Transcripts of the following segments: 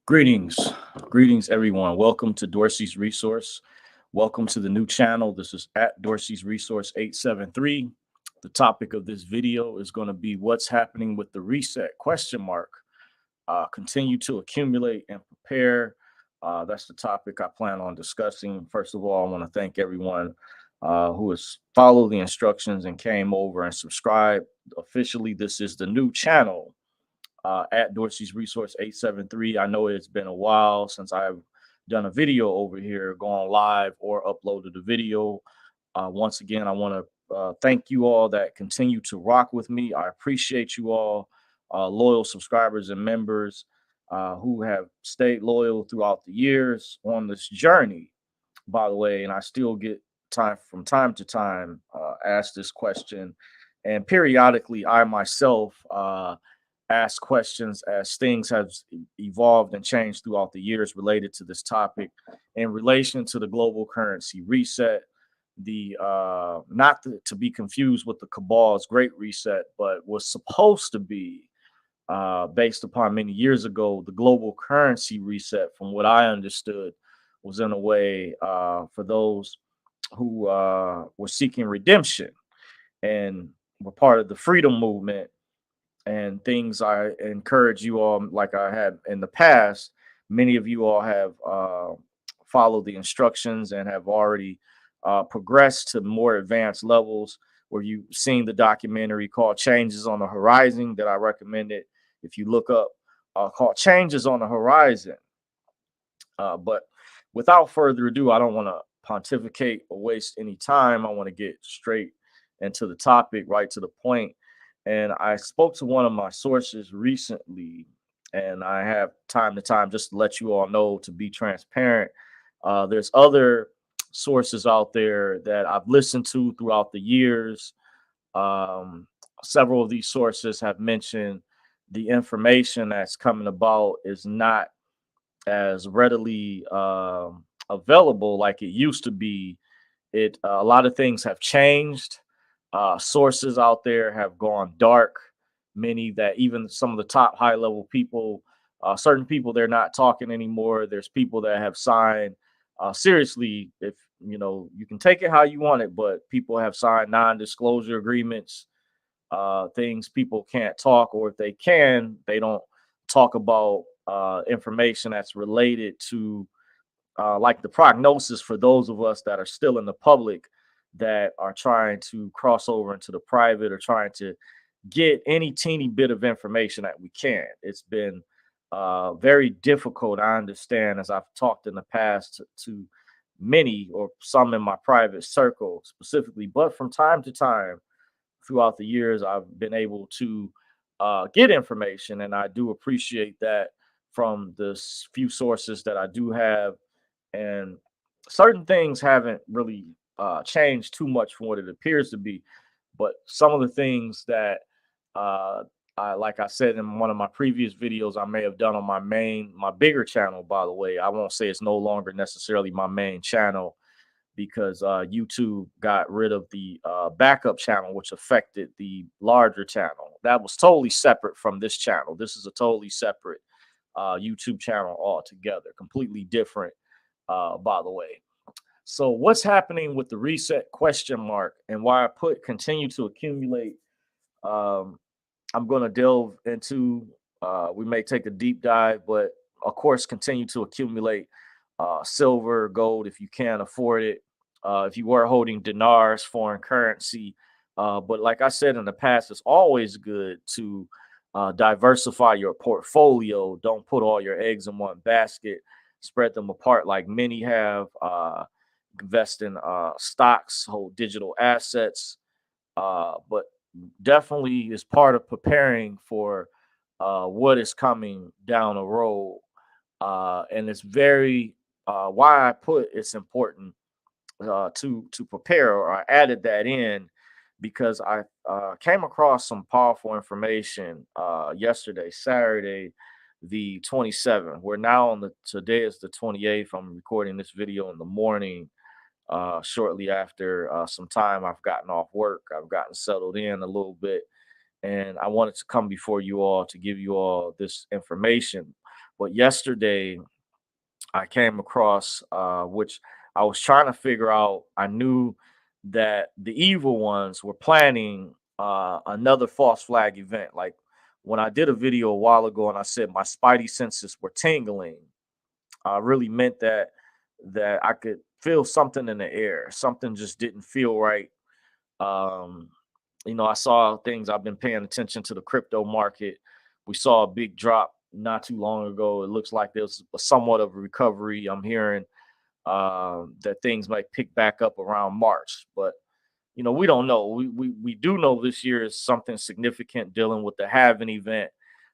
Greetings, greetings, everyone. Welcome to Dorsey's Resource. Welcome to the new channel. This is at Dorsey's Resource 873. The topic of this video is going to be what's happening with the reset question mark. Continue to accumulate and prepare. That's the topic I plan on discussing. First of all, I want to thank everyone who has followed the instructions and came over and subscribed. Officially, this is the new channel at Dorsey's Resource 873. I know it's been a while since I've done a video over here, gone live or uploaded a video. Once again, I want to thank you all that continue to rock with me. I appreciate you all, loyal subscribers and members who have stayed loyal throughout the years on this journey, by the way. And I still get time from time to time asked this question. And periodically, I myself ask questions as things have evolved and changed throughout the years related to this topic in relation to the global currency reset. The not to be confused with the cabal's great reset, but was supposed to be based upon many years ago. The global currency reset, from what I understood, was in a way for those who were seeking redemption and were part of the freedom movement and things. I encourage you all, like I had in the past. Many of you all have followed the instructions and have already progressed to more advanced levels where you've seen the documentary called Changes on the Horizon that I recommended. If you look up called Changes on the Horizon. But without further ado, I don't want to pontificate or waste any time. I want to get straight into the topic, right to the point. And I spoke to one of my sources recently, and I have time to time just to let you all know, to be transparent. There's other sources out there that I've listened to throughout the years. Um, Several of these sources have mentioned the information that's coming about is not as readily available like it used to be. A lot of things have changed. Sources out there have gone dark. Many that even some of the top high level people, certain people, they're not talking anymore. There's people that have signed seriously. If you know, you can take it how you want it, but people have signed non-disclosure agreements. Things people can't talk, or if they can, they don't talk about information that's related to like the prognosis for those of us that are still in the public that are trying to cross over into the private or trying to get any teeny bit of information that we can. It's been very difficult. I understand, as I've talked in the past to many or some in my private circle specifically, but from time to time throughout the years, I've been able to get information, and I do appreciate that from the few sources that I do have. And certain things haven't really changed too much from what it appears to be, but some of the things that uh, like I said in one of my previous videos I may have done on my bigger channel. By the way, I won't say it's no longer necessarily my main channel because YouTube got rid of the backup channel, which affected the larger channel. That was totally separate from this channel. This is a totally separate YouTube channel altogether, completely different, by the way. So, what's happening with the reset question mark and why I put continue to accumulate? Um, I'm going to delve into. We may take a deep dive, but of course, continue to accumulate silver, gold if you can afford it. If you were holding dinars, foreign currency, but like I said in the past, it's always good to diversify your portfolio. Don't put all your eggs in one basket. Spread them apart, like many have. Invest in stocks, hold digital assets, but definitely is part of preparing for what is coming down the road. And it's very why I put it's important to prepare, or I added that in because I came across some powerful information yesterday, Saturday, the 27th. We're now on the today is the 28th. I'm recording this video in the morning, shortly after some time I've gotten off work. I've gotten settled in a little bit, and I wanted to come before you all to give you all this information. But yesterday I came across, which I was trying to figure out. I knew that the evil ones were planning another false flag event. Like when I did a video a while ago and I said my spidey senses were tingling, I really meant that I could feel something in the air. Something just didn't feel right. Um, I saw things. I've been paying attention to the crypto market. We saw a big drop not too long ago. It looks like there's somewhat of a recovery. I'm hearing that things might pick back up around March, but we don't know. We do know this year is something significant dealing with the halving event,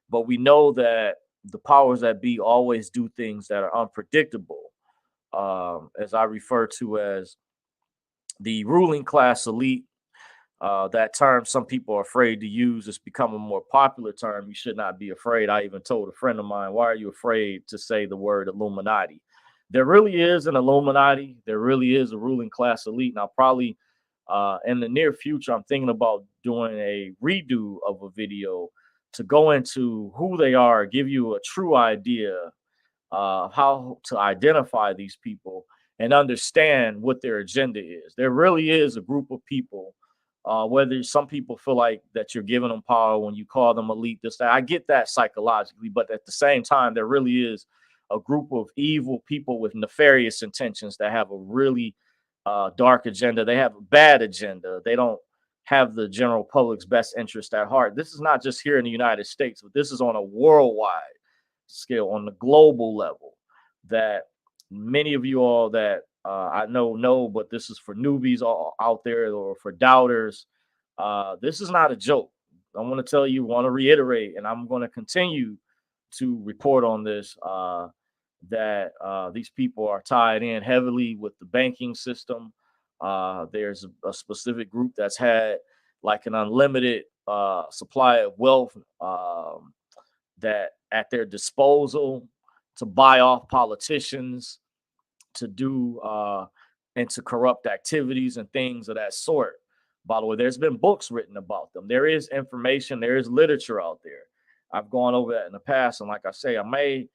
but we know that the powers that be always do things that are unpredictable, as I refer to as the ruling class elite. That term some people are afraid to use. It's become a more popular term. You should not be afraid. I even told a friend of mine, why are you afraid to say the word Illuminati? There really is an Illuminati. There really is a ruling class elite. Now, probably in the near future, I'm thinking about doing a redo of a video to go into who they are, give you a true idea of how to identify these people and understand what their agenda is. There really is a group of people, whether some people feel like that you're giving them power when you call them elite, this, that. I get that psychologically, but at the same time, there really is a group of evil people with nefarious intentions that have a really dark agenda. They have a bad agenda. They don't have the general public's best interest at heart. This is not just here in the United States, but this is on a worldwide scale, on the global level, that many of you all that I know, but this is for newbies all out there or for doubters. This is not a joke. I want to tell you, want to reiterate, and I'm going to continue to report on this, that these people are tied in heavily with the banking system. There's a specific group that's had like an unlimited supply of wealth, that at their disposal to buy off politicians, to do and to corrupt activities and things of that sort. By the way, there's been books written about them. There is information, there is literature out there. I've gone over that in the past, and like I say, I may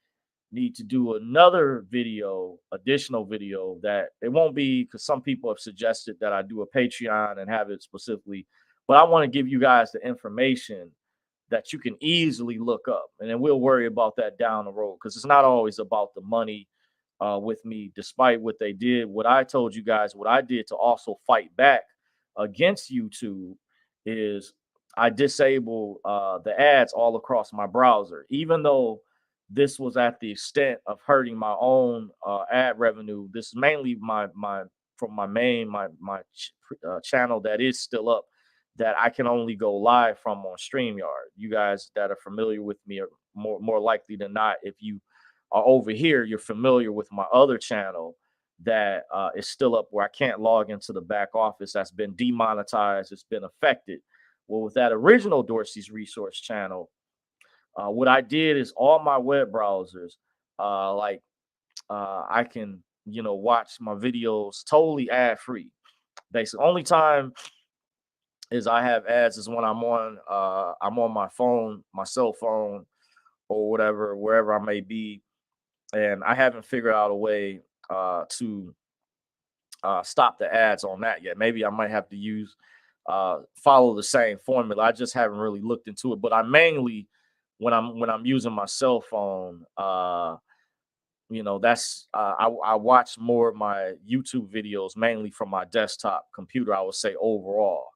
need to do another video, additional video, that it won't be, because some people have suggested that I do a Patreon and have it specifically, but I want to give you guys the information that you can easily look up, and then we'll worry about that down the road, because it's not always about the money with me. Despite what they did, what I told you guys, what I did to also fight back against YouTube is I disabled the ads all across my browser, even though this was at the extent of hurting my own ad revenue. This is mainly my from my main channel that is still up, that I can only go live from on StreamYard. You guys that are familiar with me are more likely than not, if you are over here, you're familiar with my other channel that is still up, where I can't log into the back office. That's been demonetized. It's been affected. Well, with that original Dorsey's Resource channel, what I did is all my web browsers, like I can, watch my videos totally ad free. Basically, only time is I have ads is when I'm on my phone, my cell phone, or whatever, wherever I may be, and I haven't figured out a way to stop the ads on that yet. Maybe I might have to use follow the same formula. I just haven't really looked into it. But I mainly, when I'm using my cell phone, that's I watch more of my YouTube videos mainly from my desktop computer, I would say, overall.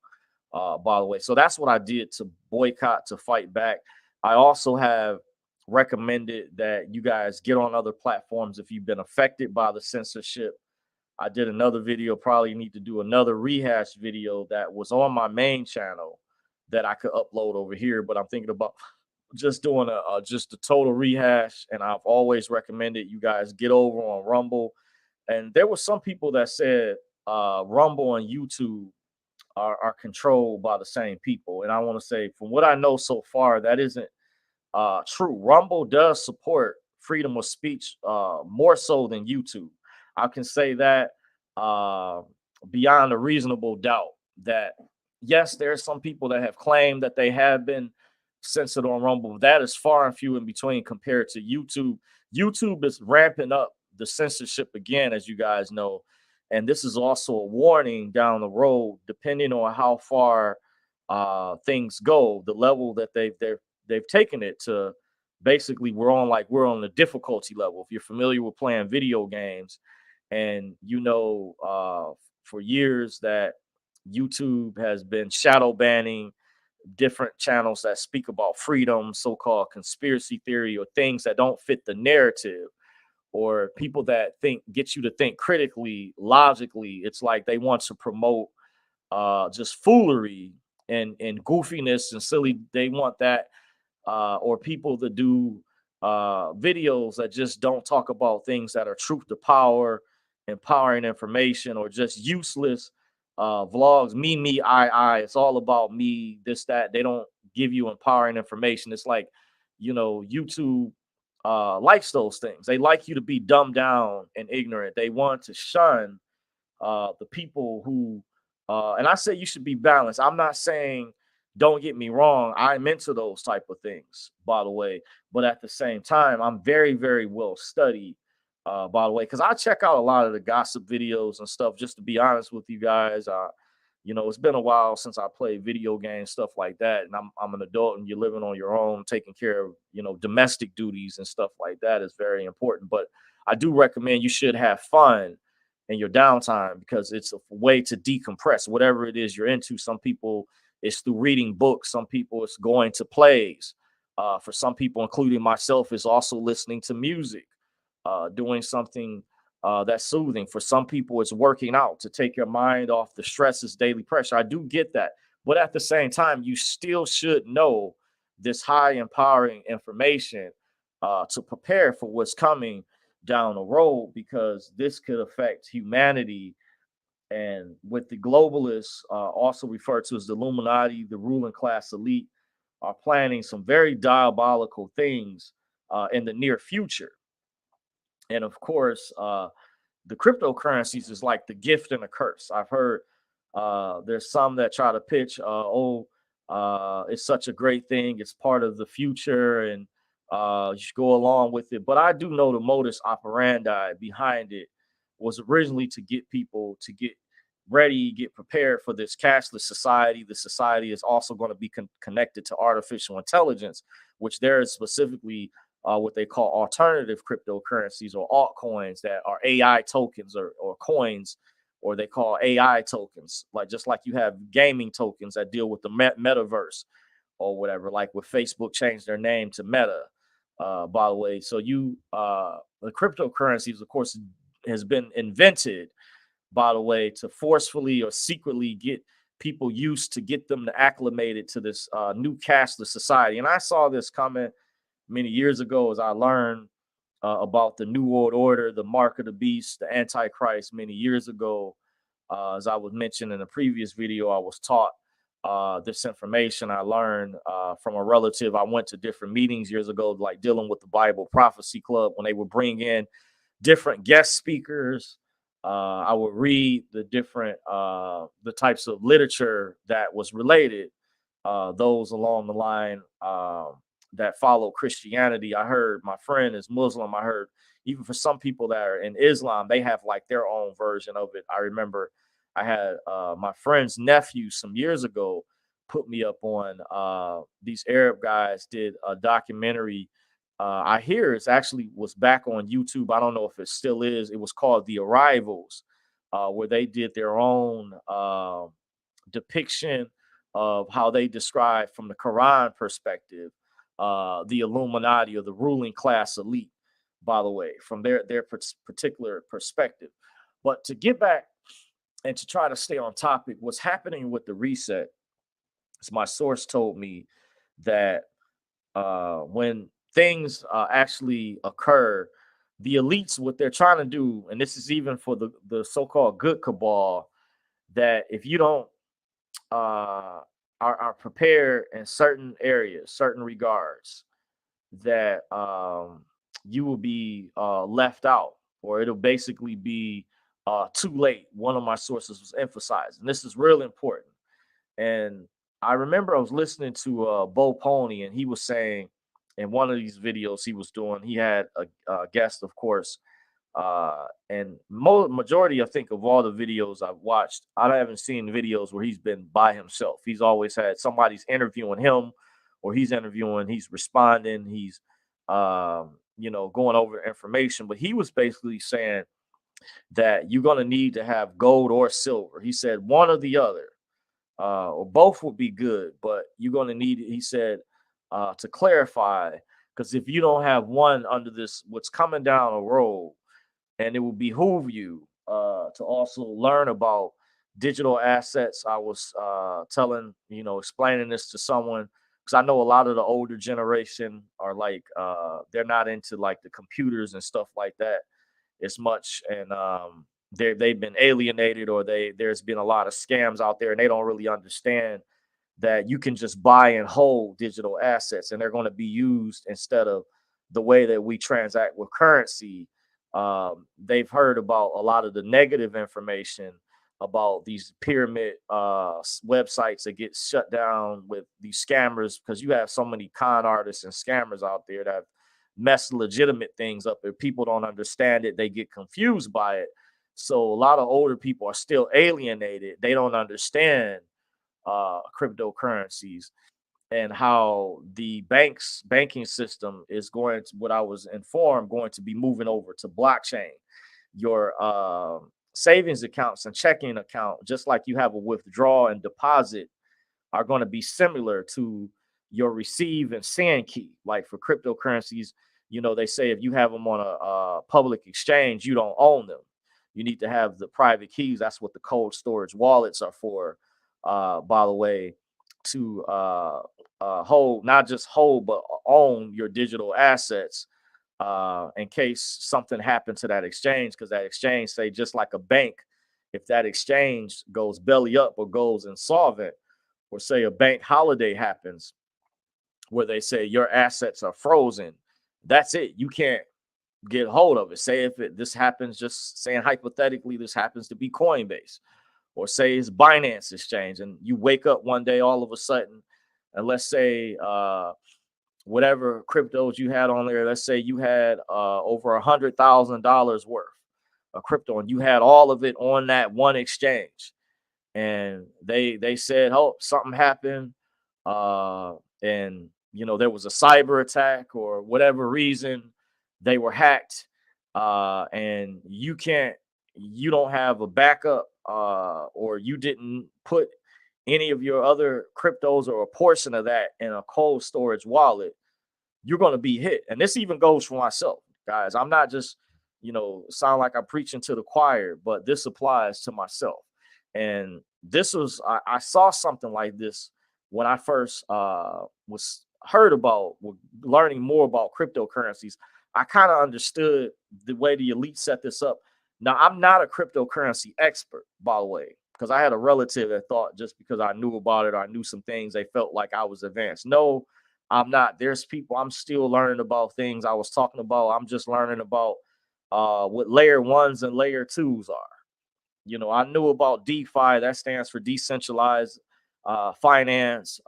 By the way, so that's what I did to boycott, to fight back. I also have recommended that you guys get on other platforms if you've been affected by the censorship. I did another video, probably need to do another rehash video that was on my main channel that I could upload over here, but I'm thinking about just doing just a total rehash. And I've always recommended you guys get over on Rumble. And there were some people that said Rumble and YouTube are controlled by the same people. And I want to say, from what I know so far, that isn't true. Rumble does support freedom of speech more so than YouTube. I can say that uh, beyond a reasonable doubt, that yes, there are some people that have claimed that they have been censored on Rumble. That is far and few in between compared to YouTube. YouTube is ramping up the censorship again, as you guys know. And this is also a warning down the road, depending on how far things go, the level that they've taken it to. Basically, we're on the difficulty level. If you're familiar with playing video games, and for years that YouTube has been shadow banning different channels that speak about freedom, so-called conspiracy theory, or things that don't fit the narrative, or people that get you to think critically, logically. It's like they want to promote just foolery and goofiness and silly. They want that, or people that do videos that just don't talk about things that are truth to power, empowering information, or just useless vlogs. Me, I. It's all about me, this, that. They don't give you empowering information. It's like, YouTube likes those things. They like you to be dumbed down and ignorant. They want to shun the people who, and I say you should be balanced. I'm not saying, don't get me wrong, I'm into those type of things, by the way. But at the same time, I'm very, very well studied, by the way, because I check out a lot of the gossip videos and stuff. Just to be honest with you guys, it's been a while since I played video games, stuff like that. And I'm an adult, and you're living on your own, taking care of domestic duties and stuff like that is very important. But I do recommend you should have fun in your downtime, because it's a way to decompress whatever it is you're into. Some people it's through reading books. Some people it's going to plays. For some people, including myself, is also listening to music, doing something that's soothing. For some people, it's working out to take your mind off the stresses, daily pressure. I do get that. But at the same time, you still should know this high empowering information to prepare for what's coming down the road, because this could affect humanity. And with the globalists, also referred to as the Illuminati, the ruling class elite, are planning some very diabolical things in the near future. And of course, the cryptocurrencies is like the gift and a curse. I've heard there's some that try to pitch, it's such a great thing, it's part of the future, and you should go along with it. But I do know the modus operandi behind it was originally to get people to get ready, get prepared for this cashless society. The society is also going to be connected to artificial intelligence, which there is specifically what they call alternative cryptocurrencies, or altcoins, that are AI tokens, or coins, or they call AI tokens, just like you have gaming tokens that deal with the metaverse or whatever, like with Facebook changed their name to Meta, by the way. So the cryptocurrencies, of course, has been invented, by the way, to forcefully or secretly get people used to, get them to acclimated to this new cashless society. And I saw this comment many years ago as I learned about the New World Order, the mark of the beast, the Antichrist many years ago. As I was mentioned in the previous video, I was taught this information. I learned from a relative. I went to different meetings years ago, like dealing with the Bible Prophecy Club, when they would bring in different guest speakers. I would read the types of literature that was related, those along the line that follow Christianity. I heard my friend is Muslim. I heard even for some people that are in Islam, they have like their own version of it. I remember I had my friend's nephew some years ago put me up on these Arab guys did a documentary. I hear it's actually was back on YouTube. I don't know if it still is. It was called The Arrivals, where they did their own depiction of how they describe from the Quran perspective the Illuminati, or the ruling class elite, by the way, from their particular perspective. But to get back and to try to stay on topic, what's happening with the reset is, my source told me that when things actually occur, the elites, what they're trying to do, and this is even for the so-called good cabal, that if you don't are prepared in certain areas, certain regards, that you will be left out, or it'll basically be too late. One of my sources was emphasized, and this is really important. And I remember I was listening to Bo Pony, and he was saying in one of these videos he was doing, he had a guest, of course, and majority, I think, of all the videos I've watched, I haven't seen videos where he's been by himself. He's always had somebody's interviewing him, or he's interviewing, he's responding, he's going over information. But he was basically saying that you're going to need to have gold or silver. He said one or the other, or both would be good, but you're going to need, he said, to clarify, because if you don't have one under this, what's coming down the road, and it will behoove you to also learn about digital assets. I was explaining this to someone, because I know a lot of the older generation are like, they're not into like the computers and stuff like that as much, and they've been alienated, or there's been a lot of scams out there, and they don't really understand that you can just buy and hold digital assets, and they're going to be used instead of the way that we transact with currency. They've heard about a lot of the negative information about these pyramid websites that get shut down with these scammers, because you have so many con artists and scammers out there that have messed legitimate things up. If people don't understand it, they get confused by it. So a lot of older people are still alienated. They don't understand cryptocurrencies and how the banking system is going to, what I was informed, going to be moving over to blockchain. Your savings accounts and checking account, just like you have a withdrawal and deposit, are going to be similar to your receive and send key. Like for cryptocurrencies, they say if you have them on a public exchange, you don't own them. You need to have the private keys. That's what the cold storage wallets are for, by the way, to hold, not just hold, but own your digital assets in case something happened to that exchange. Because that exchange, say, just like a bank, if that exchange goes belly up or goes insolvent, or say a bank holiday happens where they say your assets are frozen, that's it. You can't get hold of it. Say if this happens, just saying hypothetically, this happens to be Coinbase, or say it's Binance Exchange, and you wake up one day all of a sudden, and let's say whatever cryptos you had on there, let's say you had over $100,000 worth of crypto, and you had all of it on that one exchange, and they said, oh, something happened, and there was a cyber attack, or whatever reason they were hacked, and you don't have a backup, or you didn't put any of your other cryptos or a portion of that in a cold storage wallet, you're going to be hit. And this even goes for myself, guys. I'm not just, sound like I'm preaching to the choir, but this applies to myself. And this was, I saw something like this when I first was heard about learning more about cryptocurrencies. I kind of understood the way the elite set this up. Now, I'm not a cryptocurrency expert, by the way, because I had a relative that thought just because I knew about it, or I knew some things, they felt like I was advanced. No, I'm not. There's people, I'm still learning about things I was talking about. I'm just learning about what layer ones and layer twos are. I knew about DeFi, that stands for decentralized finance.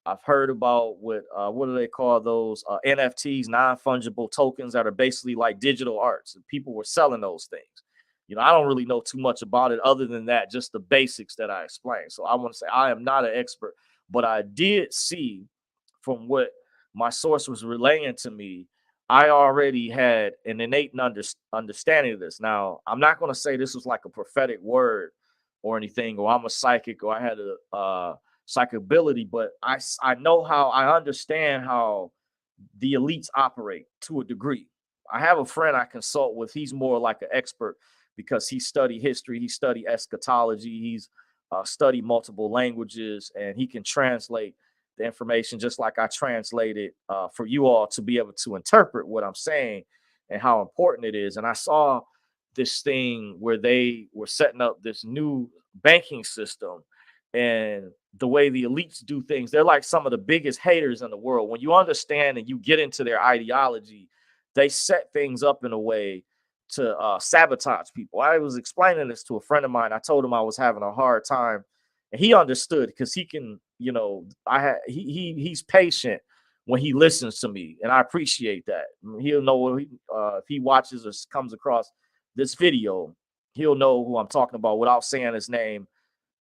I've heard about what do they call those, NFTs, non-fungible tokens, that are basically like digital arts, and people were selling those things. I don't really know too much about it other than that, just the basics that I explained. So I want to say I am not an expert, but I did see from what my source was relaying to me, I already had an innate understanding of this. Now, I'm not going to say this was like a prophetic word or anything, or I'm a psychic, or I had a psychic ability, but I understand how the elites operate to a degree. I have a friend I consult with. He's more like an expert because he studied history, he studied eschatology, he's studied multiple languages, and he can translate the information just like I translated for you all to be able to interpret what I'm saying and how important it is. And I saw this thing where they were setting up this new banking system, and the way the elites do things, they're like some of the biggest haters in the world. When you understand and you get into their ideology, they set things up in a way to sabotage people. I was explaining this to a friend of mine. I told him I was having a hard time, and he understood because he can he's patient when he listens to me, and I appreciate that. He'll know if he watches or comes across this video, he'll know who I'm talking about without saying his name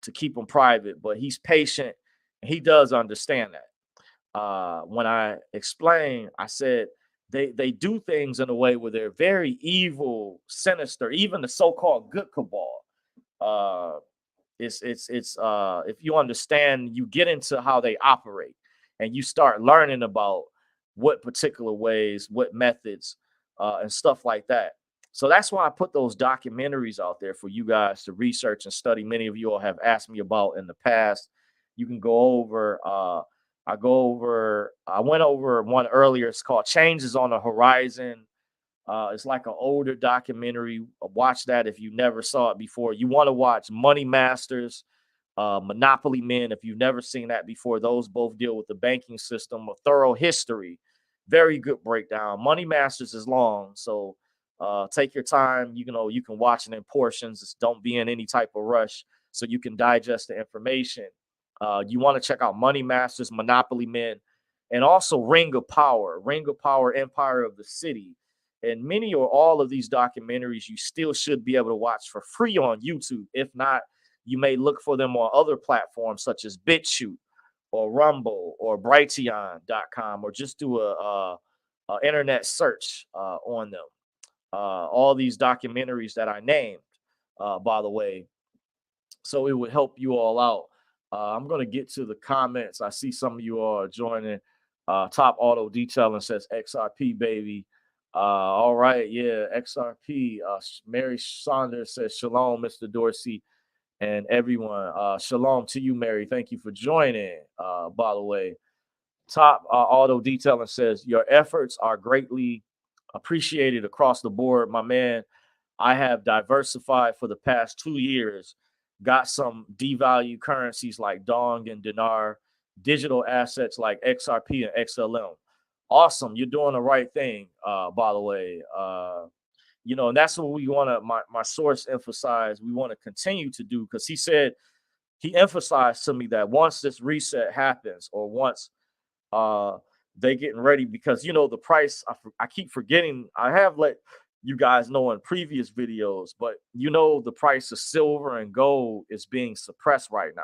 to keep him private. But he's patient, and he does understand that. When I explained, I said they do things in a way where they're very evil, sinister. Even the so-called good cabal. Uh, it's if you understand, you get into how they operate, and you start learning about what particular ways, what methods, and stuff like that. So that's why I put those documentaries out there for you guys to research and study. Many of you all have asked me about in the past. You can go over. I went over one earlier. It's called Changes on the Horizon. It's like an older documentary. Watch that if you never saw it before. You want to watch Money Masters, Monopoly Men. If you've never seen that before, those both deal with the banking system, a thorough history. Very good breakdown. Money Masters is long, so take your time. You can watch it in portions. Just don't be in any type of rush so you can digest the information. You want to check out Money Masters, Monopoly Men, and also Ring of Power, Empire of the City. And many or all of these documentaries you still should be able to watch for free on YouTube. If not, you may look for them on other platforms such as BitChute or Rumble or Brighteon.com, or just do a internet search on them. All these documentaries that I named, by the way, so it would help you all out. I'm going to get to the comments. I see some of you are joining. Top Auto Detailing says XRP, baby. All right, yeah, XRP. Mary Saunders says shalom, Mr. Dorsey, and everyone. Shalom to you, Mary. Thank you for joining. By the way, Top Auto Detailing says your efforts are greatly appreciated across the board, my man. I have diversified for the past 2 years, got some devalued currencies like Dong and Dinar, digital assets like XRP and XLM. Awesome. You're doing the right thing, by the way. And that's what we want to, my source emphasize, we want to continue to do, because he emphasized to me that once this reset happens, or once uh, they getting ready, because the price. I keep forgetting. I have let you guys know in previous videos, but the price of silver and gold is being suppressed right now,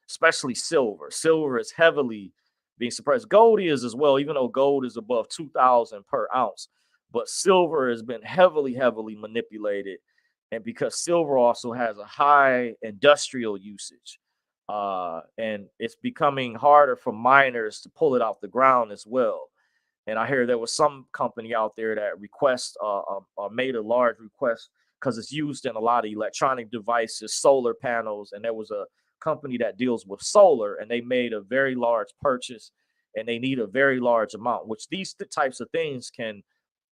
especially silver. Silver is heavily being suppressed. Gold is as well, even though gold is above 2,000 per ounce, but silver has been heavily, heavily manipulated, and because silver also has a high industrial usage. And it's becoming harder for miners to pull it off the ground as well. And I hear there was some company out there that made a large request because it's used in a lot of electronic devices, solar panels, and there was a company that deals with solar, and they made a very large purchase, and they need a very large amount, which these types of things can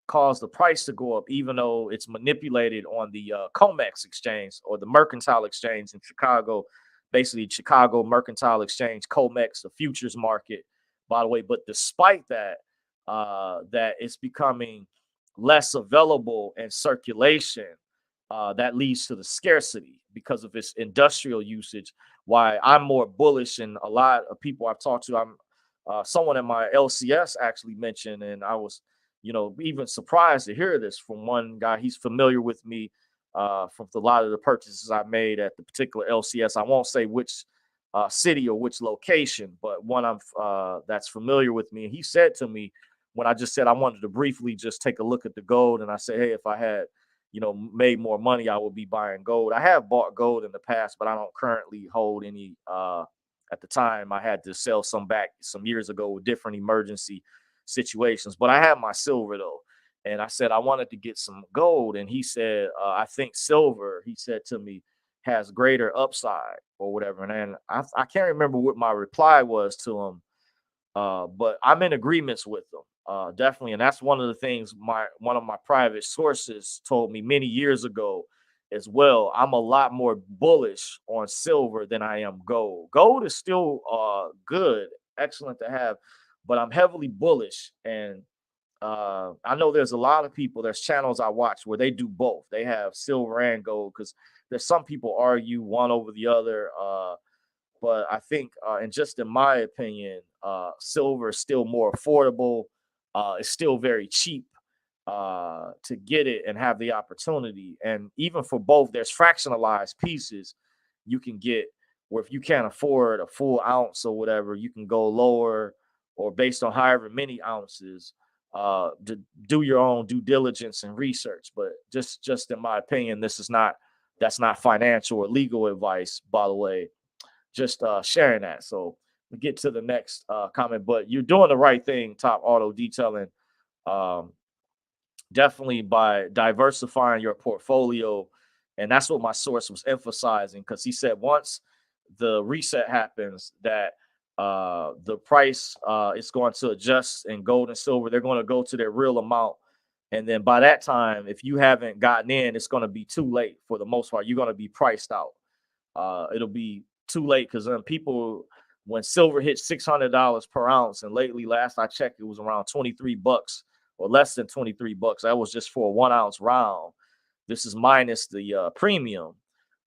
cause the price to go up, even though it's manipulated on the COMEX exchange, or the mercantile exchange in Chicago, basically Chicago Mercantile Exchange, COMEX, the futures market, by the way. But despite that, that it's becoming less available in circulation, that leads to the scarcity because of its industrial usage. Why I'm more bullish, and a lot of people I've talked to, I'm someone in my LCS actually mentioned, and I was, even surprised to hear this from one guy. He's familiar with me from a lot of the purchases I made at the particular LCS. I won't say which city or which location, but one that's familiar with me. And he said to me, when I just said I wanted to briefly just take a look at the gold, and I said, hey, if I had, made more money, I would be buying gold. I have bought gold in the past, but I don't currently hold any. At the time, I had to sell some back some years ago with different emergency situations. But I have my silver though, and I said I wanted to get some gold, and he said, I think silver, he said to me, has greater upside or whatever. And then I can't remember what my reply was to him, but I'm in agreements with them, definitely. And that's one of the things one of my private sources told me many years ago as well. I'm a lot more bullish on silver than I am gold. Gold is still good, excellent to have, but I'm heavily bullish. And I know there's a lot of people, there's channels I watch where they do both. They have silver and gold, because there's some people argue one over the other. But I think, and just in my opinion, silver is still more affordable. It's still very cheap to get it and have the opportunity. And even for both, there's fractionalized pieces you can get where if you can't afford a full ounce or whatever, you can go lower or based on however many ounces to do your own due diligence and research. But just in my opinion, that's not financial or legal advice, by the way. Just sharing that. So we get to the next comment, but you're doing the right thing, Top Auto Detailing. Um, Definitely by diversifying your portfolio. And that's what my source was emphasizing because he said once the reset happens, that the price is going to adjust in gold and silver. They're going to go to their real amount. And then by that time, if you haven't gotten in, it's going to be too late for the most part. You're going to be priced out. It'll be too late because people, when silver hit $600 per ounce, and lately, last I checked, it was around 23 bucks or less than 23 bucks. That was just for a 1 ounce round. This is minus the premium.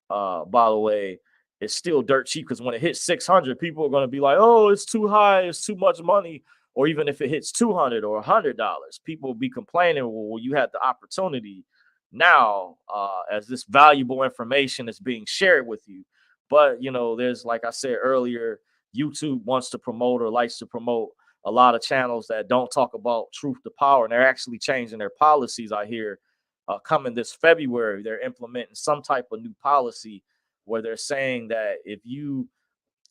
By the way, it's still dirt cheap because when it hits 600, people are going to be like, oh, it's too high, it's too much money. Or even if it hits 200 or $100, people will be complaining, well, you had the opportunity now as this valuable information is being shared with you. But, there's, like I said earlier, YouTube wants to promote or likes to promote a lot of channels that don't talk about truth to power. And they're actually changing their policies, I hear, coming this February. They're implementing some type of new policy where they're saying that if you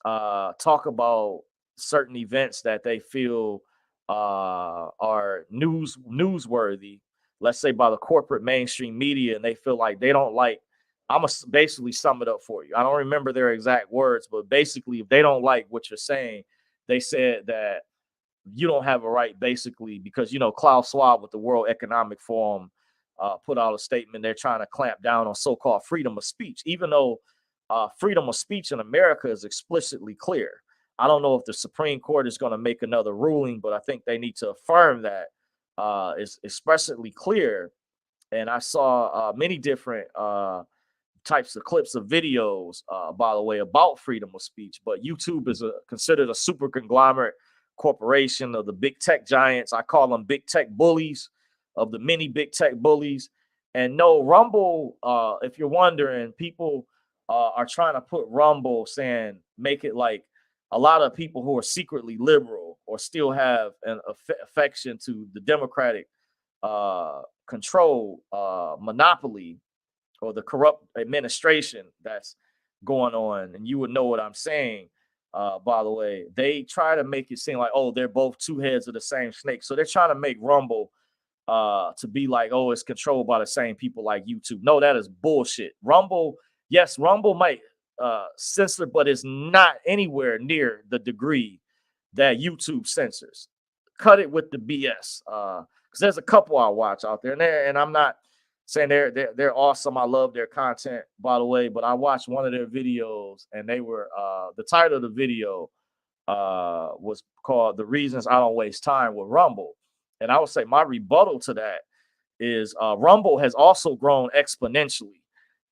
talk about certain events that they feel are newsworthy, let's say by the corporate mainstream media, and they feel like they don't like, I'm gonna basically sum it up for you. I don't remember their exact words, but basically, if they don't like what you're saying, they said that you don't have a right, basically, because Klaus Schwab with the World Economic Forum put out a statement. They're trying to clamp down on so-called freedom of speech, even though freedom of speech in America is explicitly clear. I don't know if the Supreme Court is going to make another ruling, but I think they need to affirm that it's expressly clear. And I saw many different types of clips of videos, by the way, about freedom of speech. But YouTube is considered a super conglomerate corporation of the big tech giants. I call them big tech bullies, of the many big tech bullies. And no, Rumble, if you're wondering, people are trying to put Rumble, saying, make it like a lot of people who are secretly liberal or still have an affection to the Democratic control monopoly or the corrupt administration that's going on. And you would know what I'm saying. By the way, they try to make it seem like, oh, they're both two heads of the same snake. So they're trying to make Rumble to be like, oh, it's controlled by the same people like YouTube. No, that is bullshit. Rumble, yes, Rumble might censor, but it's not anywhere near the degree that YouTube censors. Cut it with the BS. Because there's a couple I watch out there, and I'm not saying they're awesome. I love their content, by the way. But I watched one of their videos, and they were the title of the video was called "The Reasons I Don't Waste Time with Rumble." And I would say my rebuttal to that is Rumble has also grown exponentially,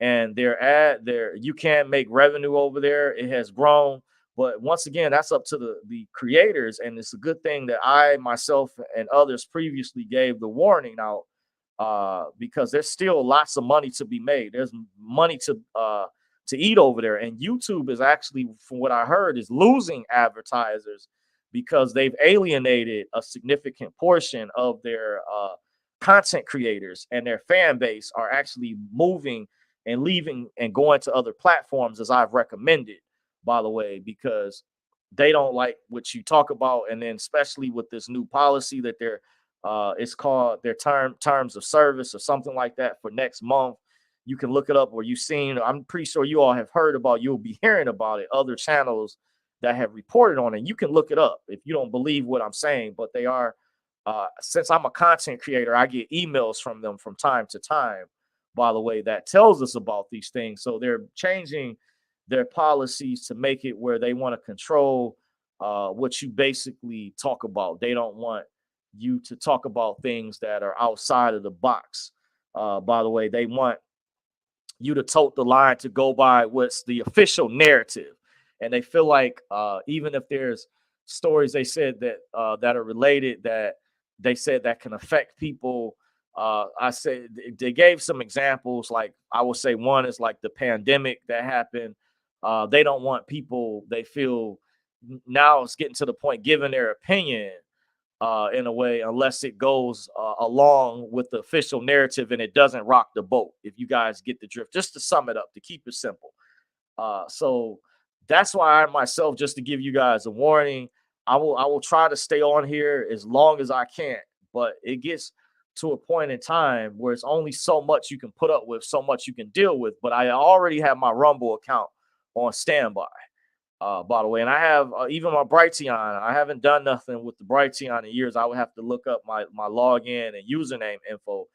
and you can make revenue over there. It has grown, but once again, that's up to the creators, and it's a good thing that I myself and others previously gave the warning out because there's still lots of money to be made. There's money to eat over there, and YouTube is actually, from what I heard, is losing advertisers because they've alienated a significant portion of their content creators, and their fan base are actually moving and leaving and going to other platforms, as I've recommended, by the way, because they don't like what you talk about. And then especially with this new policy that it's called their terms of service or something like that for next month. You can look it up, or you've seen, I'm pretty sure you all have heard about, you'll be hearing about it, other channels that have reported on it. You can look it up if you don't believe what I'm saying, but they are, since I'm a content creator, I get emails from them from time to time, by the way, that tells us about these things. So they're changing their policies to make it where they want to control what you basically talk about. They don't want you to talk about things that are outside of the box. By the way, they want you to tote the line to go by what's the official narrative. and they feel like even if there's stories they said that that are related, that they said that can affect people. I said they gave some examples. Like I would say one is like the pandemic that happened. They don't want people. They feel now it's getting to the point giving their opinion in a way, unless it goes along with the official narrative and it doesn't rock the boat. If you guys get the drift, just to sum it up, to keep it simple. So that's why I myself, just to give you guys a warning, I will try to stay on here as long as I can, but it gets to a point in time where it's only so much you can put up with, so much you can deal with. But I already have my Rumble account on standby, by the way, and I have even my Brighteon. I haven't done nothing with the Brighteon in years. I would have to look up my login and username info,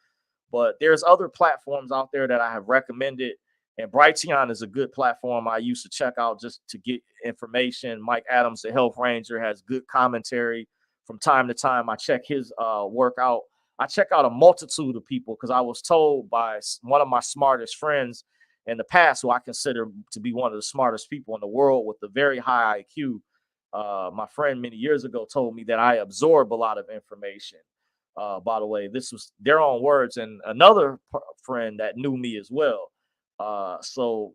but there's other platforms out there that I have recommended, and Brighteon is a good platform I used to check out just to get information. Mike Adams, the Health Ranger, has good commentary from time to time. I check his work out. I check out a multitude of people because I was told by one of my smartest friends in the past, who I consider to be one of the smartest people in the world with a very high IQ. My friend many years ago told me that I absorb a lot of information. By the way, this was their own words, and another friend that knew me as well. So,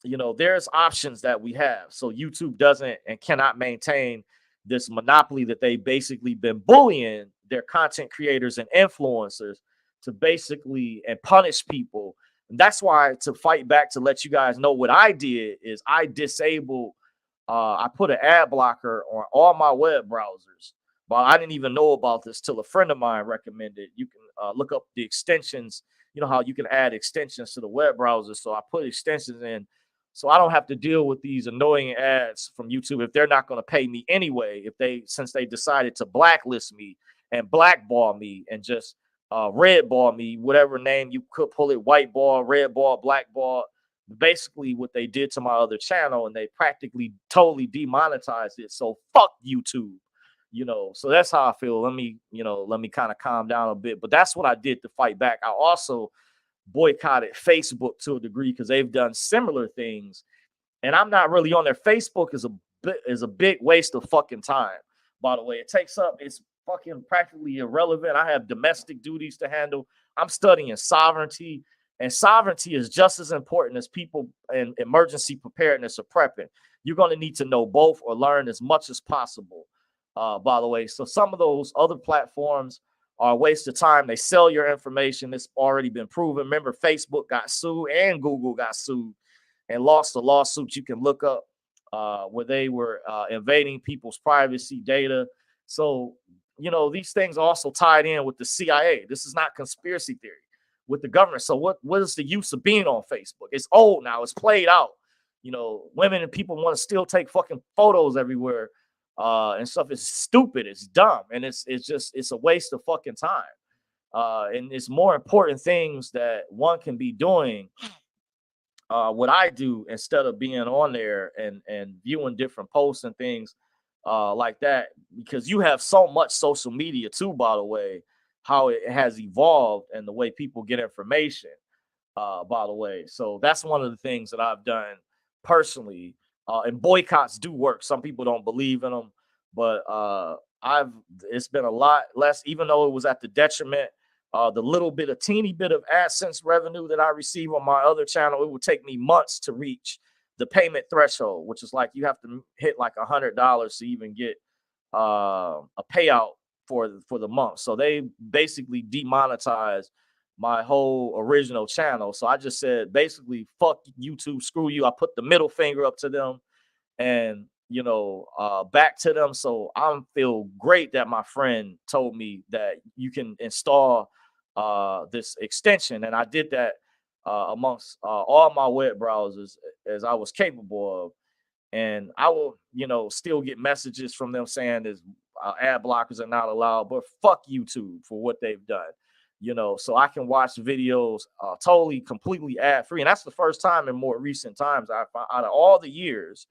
there's options that we have. So YouTube doesn't and cannot maintain this monopoly that they basically been bullying their content creators and influencers to basically and punish people. And that's why, to fight back, to let you guys know what I did, is I disabled, I put an ad blocker on all my web browsers. But I didn't even know about this till a friend of mine recommended. You can look up the extensions. You know how you can add extensions to the web browser. So I put extensions in, so I don't have to deal with these annoying ads from YouTube if they're not going to pay me anyway. Since they decided to blacklist me and blackball me and just redball me, whatever name you could pull it, white ball, red ball, black ball. Basically, what they did to my other channel, and they practically totally demonetized it. So fuck YouTube. So that's how I feel. Let me kind of calm down a bit. But that's what I did to fight back. I also boycotted Facebook to a degree because they've done similar things, and I'm not really on there. Facebook is a big waste of fucking time. By the way, it's fucking practically irrelevant. I have domestic duties to handle. I'm studying sovereignty, and sovereignty is just as important as people and emergency preparedness or prepping. You're going to need to know both or learn as much as possible. By the way, so some of those other platforms are a waste of time. They sell your information. It's already been proven. Remember, Facebook got sued and Google got sued and lost the lawsuit. You can look up where they were invading people's privacy data. So, these things are also tied in with the CIA. This is not conspiracy theory with the government. So what is the use of being on Facebook? It's old now. It's played out. Women and people want to still take fucking photos everywhere. And stuff is stupid. It's dumb, and it's a waste of fucking time. And it's more important things that one can be doing. What I do, instead of being on there and viewing different posts and things like that, because you have so much social media too. By the way, how it has evolved and the way people get information. By the way, so that's one of the things that I've done personally. And boycotts do work. Some people don't believe in them, but it's been a lot less, even though it was at the detriment. The teeny bit of AdSense revenue that I receive on my other channel, it would take me months to reach the payment threshold, which is like you have to hit like $100 to even get a payout for the month. So they basically demonetized my whole original channel. So I just said, basically, fuck YouTube, screw you. I put the middle finger up to them and, back to them. So I feel great that my friend told me that you can install this extension. And I did that amongst all my web browsers as I was capable of. And I will, still get messages from them saying this ad blockers are not allowed, but fuck YouTube for what they've done. So I can watch videos totally, completely ad free. And that's the first time in more recent times out of all the years,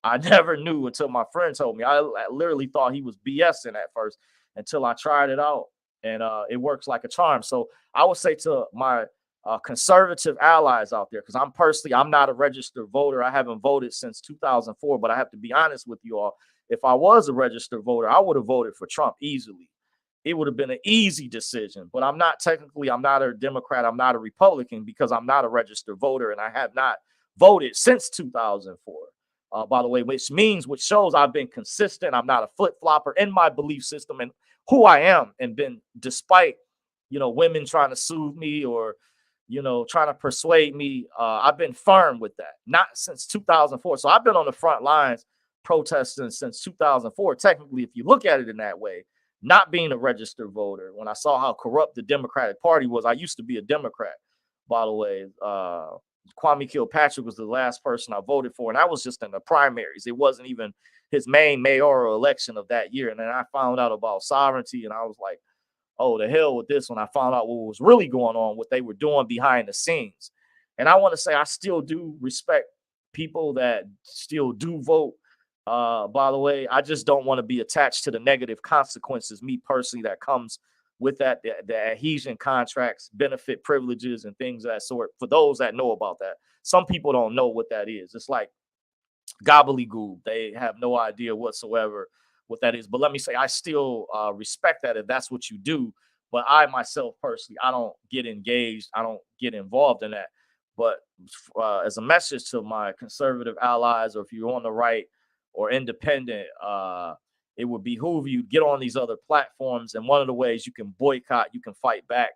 I never knew until my friend told me. I literally thought he was BSing at first until I tried it out, and it works like a charm. So I would say to my conservative allies out there, because I'm not a registered voter. I haven't voted since 2004, but I have to be honest with you all. If I was a registered voter, I would have voted for Trump easily. It would have been an easy decision, but I'm not a Democrat. I'm not a Republican because I'm not a registered voter, and I have not voted since 2004. By the way, which shows I've been consistent. I'm not a flip flopper in my belief system and who I am, and been, despite women trying to soothe me or trying to persuade me. I've been firm with that, not since 2004. So I've been on the front lines protesting since 2004. Technically, if you look at it in that way, not being a registered voter, when I saw how corrupt the Democratic Party was. I used to be a Democrat, by the way. Kwame Kilpatrick was the last person I voted for, and I was just in the primaries. It wasn't even his main mayoral election of that year. And then I found out about sovereignty, and I was like, oh, the hell with this. When I found out what was really going on, what they were doing behind the scenes. And I want to say I still do respect people that still do vote. By the way, I just don't want to be attached to the negative consequences, me personally, that comes with that, the adhesion contracts, benefit privileges, and things of that sort. For those that know about that, some people don't know what that is. It's like gobbledygook. They have no idea whatsoever what that is. But let me say, I still respect that if that's what you do. But I myself personally, I don't get engaged. I don't get involved in that. But as a message to my conservative allies, or if you're on the right or independent, it would behoove you to get on these other platforms. And one of the ways you can boycott, you can fight back,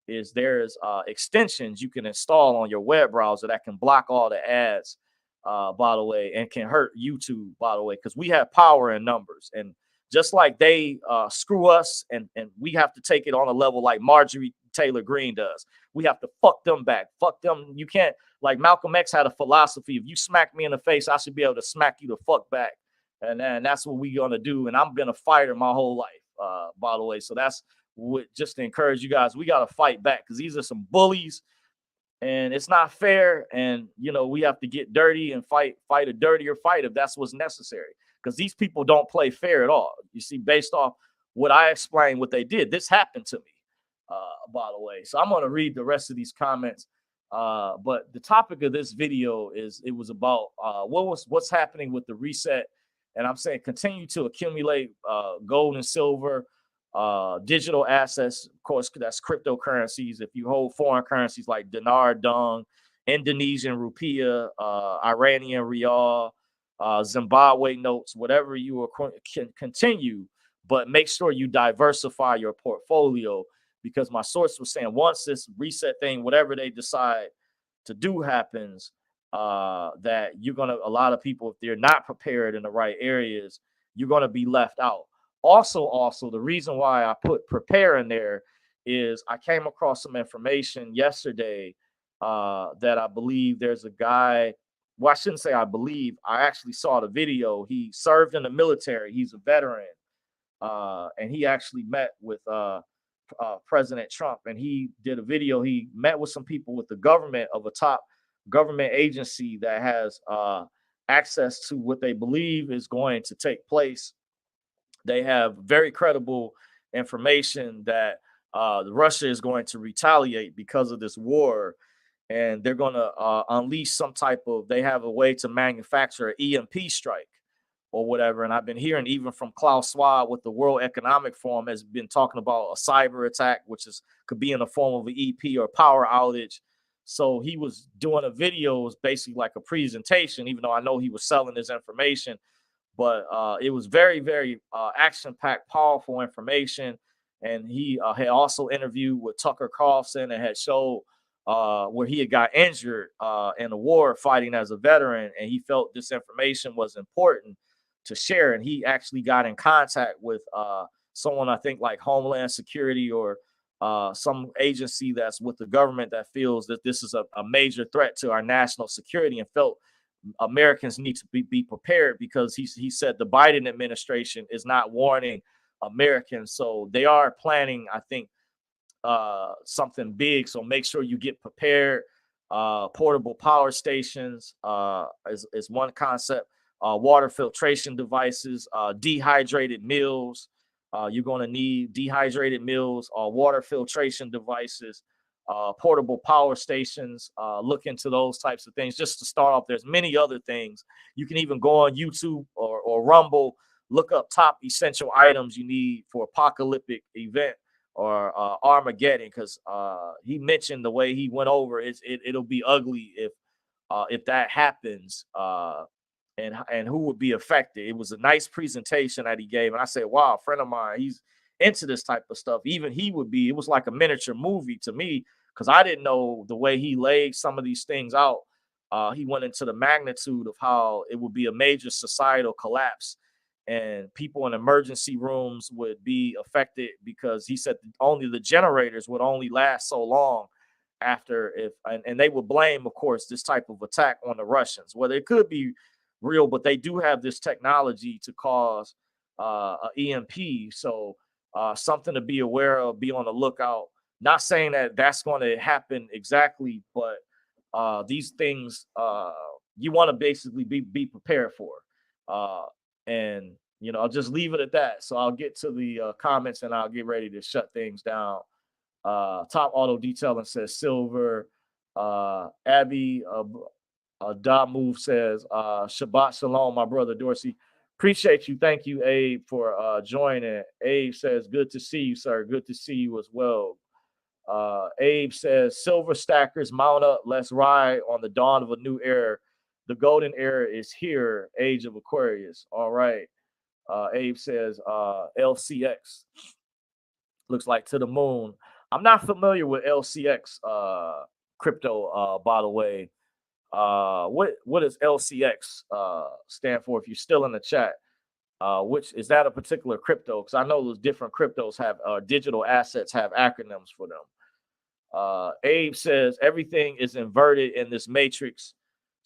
is there's extensions you can install on your web browser that can block all the ads, by the way, and can hurt YouTube, by the way, because we have power in numbers. And just like they screw us, and we have to take it on a level like Marjorie Taylor Greene does. We have to fuck them back. Fuck them. You can't, like Malcolm X had a philosophy. If you smack me in the face, I should be able to smack you the fuck back. And then that's what we're going to do. And I've been a fighter my whole life, by the way. So that's what, just to encourage you guys, we got to fight back, because these are some bullies. And it's not fair. And, we have to get dirty and fight a dirtier fight if that's what's necessary. Because these people don't play fair at all. You see, based off what I explained, what they did, this happened to me, by the way. So I'm going to read the rest of these comments. But the topic of this video it was about what's happening with the reset. And I'm saying continue to accumulate gold and silver, digital assets. Of course, that's cryptocurrencies. If you hold foreign currencies like dinar, dong, Indonesian rupiah, Iranian rial, Zimbabwe notes, whatever you can continue, but make sure you diversify your portfolio, because my source was saying once this reset thing, whatever they decide to do happens, that a lot of people, if they're not prepared in the right areas, you're going to be left out. Also, the reason why I put prepare in there is I came across some information yesterday that I believe there's a guy. Well, I shouldn't say I believe. I actually saw the video. He served in the military. He's a veteran. And he actually met with President Trump, and he did a video. He met with some people with the government of a top government agency that has access to what they believe is going to take place. They have very credible information that Russia is going to retaliate because of this war, and they're going to unleash some type of, they have a way to manufacture an EMP strike or whatever. And I've been hearing even from Klaus Schwab with the World Economic Forum has been talking about a cyber attack, which could be in the form of an EP or power outage. So he was doing a video, basically like a presentation, even though I know he was selling his information. But it was very, very action-packed, powerful information. And he had also interviewed with Tucker Carlson and had showed where he had got injured in the war fighting as a veteran. And he felt this information was important to share. And he actually got in contact with someone, I think like Homeland Security or some agency that's with the government that feels that this is a major threat to our national security, and felt Americans need to be prepared, because he said the Biden administration is not warning Americans. So they are planning, I think, something big. So make sure you get prepared. Portable power stations is one concept. Water filtration devices, dehydrated meals. You're going to need dehydrated meals, water filtration devices, portable power stations. Look into those types of things just to start off. There's many other things. You can even go on YouTube or Rumble, look up top essential items you need for apocalyptic event or Armageddon, because he mentioned the way he went over it'll be ugly if that happens, and who would be affected. It was a nice presentation that he gave, and I said, wow, a friend of mine, he's into this type of stuff. Even he would be. It was like a miniature movie to me, because I didn't know the way he laid some of these things out. He went into the magnitude of how it would be a major societal collapse, and people in emergency rooms would be affected, because he said only the generators would only last so long after, and they would blame, of course, this type of attack on the Russians. Well, it could be real, but they do have this technology to cause a EMP. So something to be aware of, be on the lookout. Not saying that that's going to happen exactly, but these things you want to basically be prepared for. And I'll just leave it at that. So I'll get to the comments and I'll get ready to shut things down. Top Auto Detailing says silver. Abby Move says Shabbat Shalom, my brother Dorsey. Appreciate you. Thank you, Abe, for joining. Abe says, good to see you, sir. Good to see you as well. Abe says, silver stackers, mount up. Let's ride on the dawn of a new era. The golden era is here. Age of Aquarius. All right. Abe says, LCX. Looks like to the moon. I'm not familiar with LCX crypto, by the way. What does LCX stand for? If you're still in the chat, which is that a particular crypto? Because I know those different cryptos have digital assets have acronyms for them. Abe says everything is inverted in this matrix.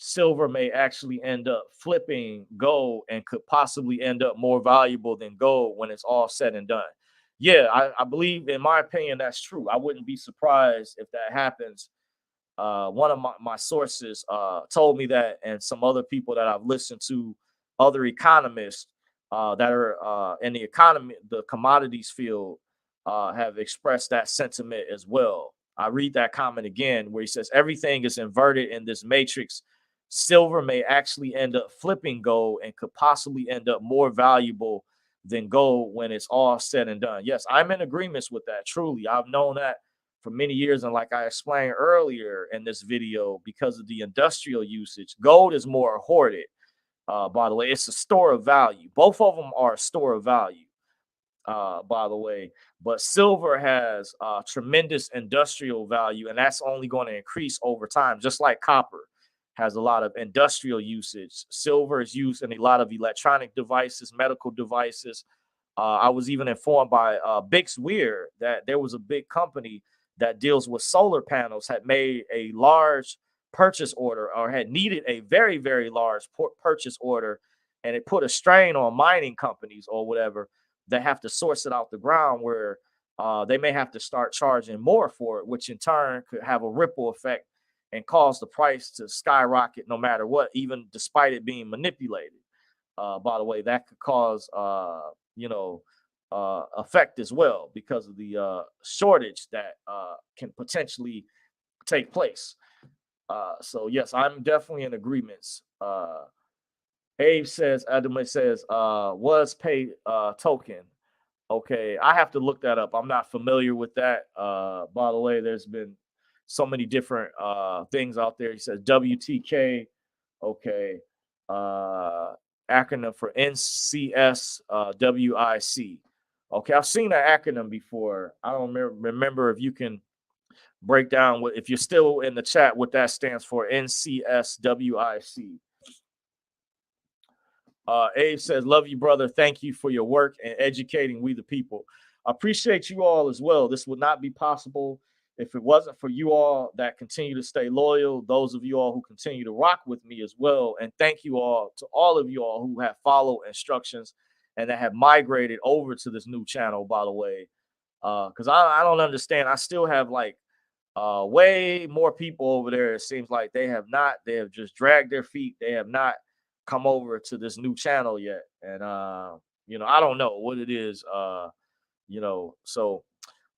Silver may actually end up flipping gold and could possibly end up more valuable than gold when it's all said and done. Yeah, I believe, in my opinion, that's true. I wouldn't be surprised if that happens. One of my sources told me that, and some other people that I've listened to, other economists that are in the commodities field, have expressed that sentiment as well. I read that comment again where he says everything is inverted in this matrix. Silver may actually end up flipping gold and could possibly end up more valuable than gold when it's all said and done. Yes, I'm in agreement with that. Truly, I've known that for many years. And like I explained earlier in this video, because of the industrial usage, gold is more hoarded. By the way, it's a store of value. Both of them are a store of value, by the way. But silver has tremendous industrial value, and that's only going to increase over time, just like copper has a lot of industrial usage. Silver is used in a lot of electronic devices, medical devices. I was even informed by Bix Weir that there was a big company that deals with solar panels had made a large purchase order, or had needed a very, very large purchase order, and it put a strain on mining companies or whatever that have to source it out the ground, where they may have to start charging more for it, which in turn could have a ripple effect and cause the price to skyrocket no matter what, even despite it being manipulated. By the way, that could cause effect as well, because of the shortage that can potentially take place. So yes, I'm definitely in agreements. Abe says, Adame says, was pay token. Okay, I have to look that up. I'm not familiar with that. By the way, there's been so many different things out there. He says WTK. Okay. Acronym for NCS WIC. Okay, I've seen that acronym before. I don't remember if you can break down if you're still in the chat, what that stands for. NCSWIC. Abe says, love you, brother. Thank you for your work and educating we the people. I appreciate you all as well. This would not be possible if it wasn't for you all that continue to stay loyal, those of you all who continue to rock with me as well. And thank you all to all of you all who have followed instructions and that have migrated over to this new channel, by the way. Because I don't understand. I still have like way more people over there. It seems like they have just dragged their feet. They have not come over to this new channel yet. And I don't know what it is. So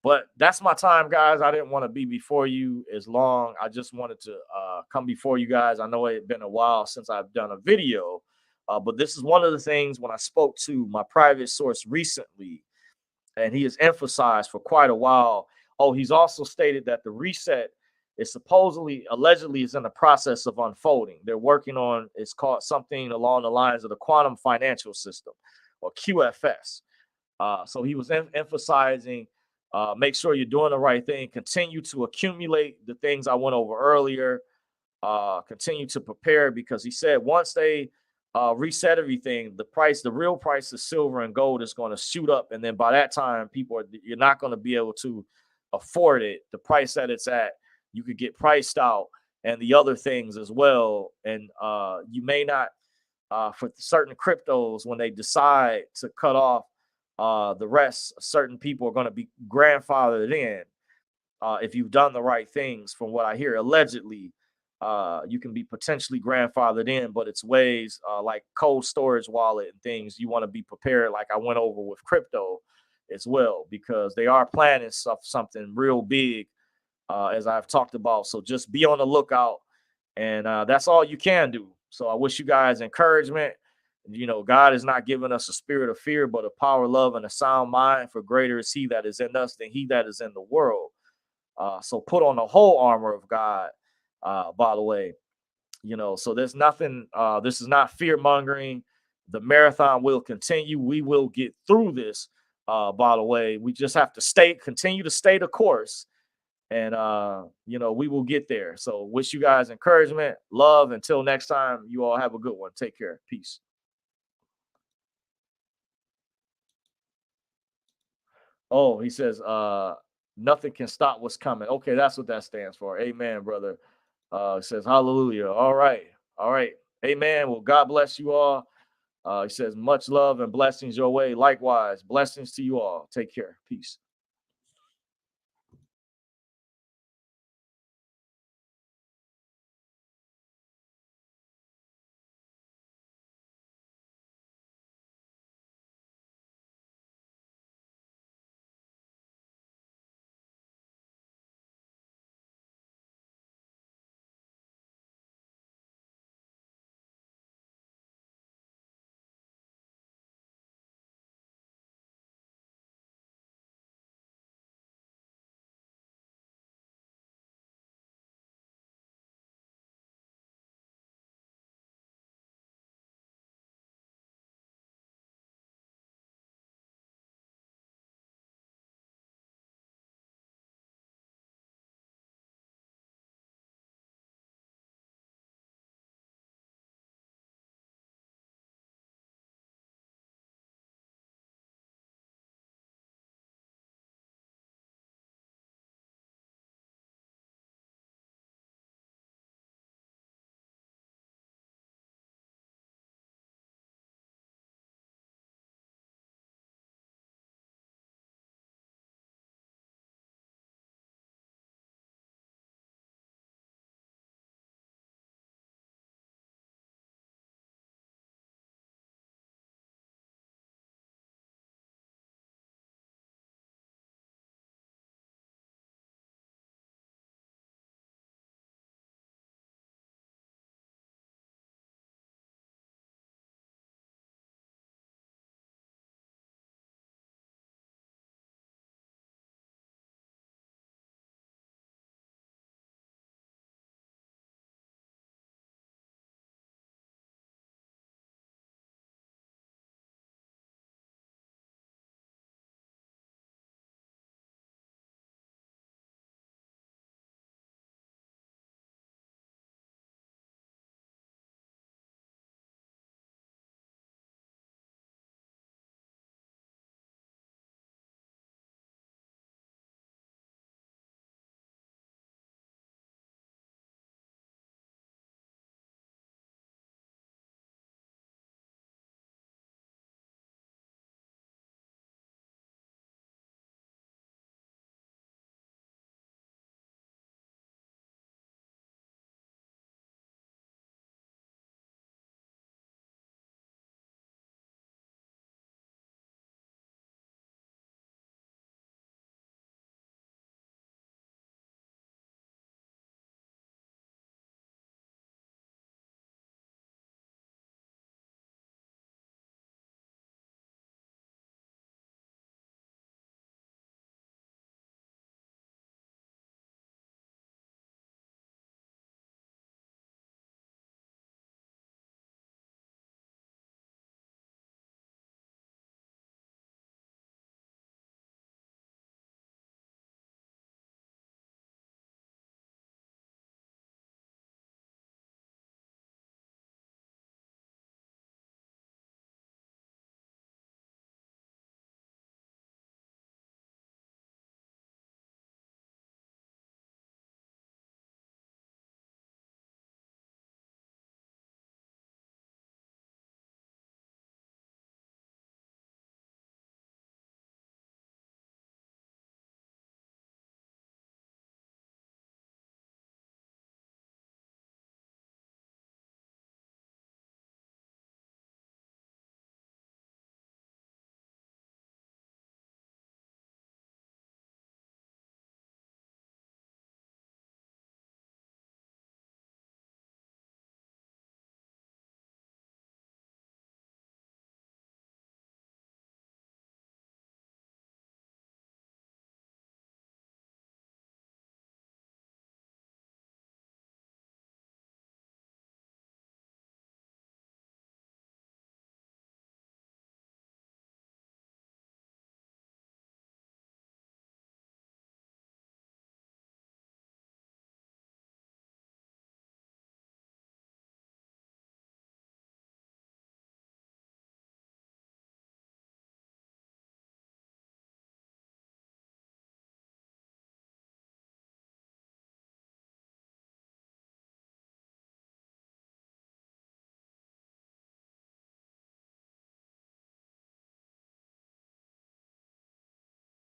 But that's my time, guys. I didn't want to be before you as long. I just wanted to come before you guys. I know it had been a while since I've done a video, but this is one of the things when I spoke to my private source recently, and he has emphasized for quite a while. Oh, he's also stated that the reset is supposedly, allegedly, is in the process of unfolding. They're working on, it's called something along the lines of the quantum financial system, or QFS. So he was emphasizing, make sure you're doing the right thing, continue to accumulate the things I went over earlier, continue to prepare, because he said once they reset everything, the real price of silver and gold is going to shoot up, and then by that time, you're not going to be able to afford it. The price that it's at, you could get priced out, and the other things as well, and you may not, for certain cryptos, when they decide to cut off the rest, certain people are going to be grandfathered in if you've done the right things. From what I hear, allegedly, you can be potentially grandfathered in, but it's ways like cold storage wallet and things. You want to be prepared, like I went over with crypto as well, because they are planning something real big, as I've talked about. So just be on the lookout, and that's all you can do. So I wish you guys encouragement. God is not giving us a spirit of fear, but a power, love, and a sound mind. For greater is he that is in us than he that is in the world. So put on the whole armor of God, by the way. So there's nothing, this is not fear mongering. The marathon will continue. We will get through this. By the way, we just have to continue to stay the course, and we will get there. So wish you guys encouragement, love. Until next time, you all have a good one. Take care. Peace. Oh, he says, nothing can stop what's coming. Okay, that's what that stands for. Amen, brother. It says, hallelujah. All right. All right. Amen. Well, God bless you all. He says, much love and blessings your way. Likewise, blessings to you all. Take care. Peace.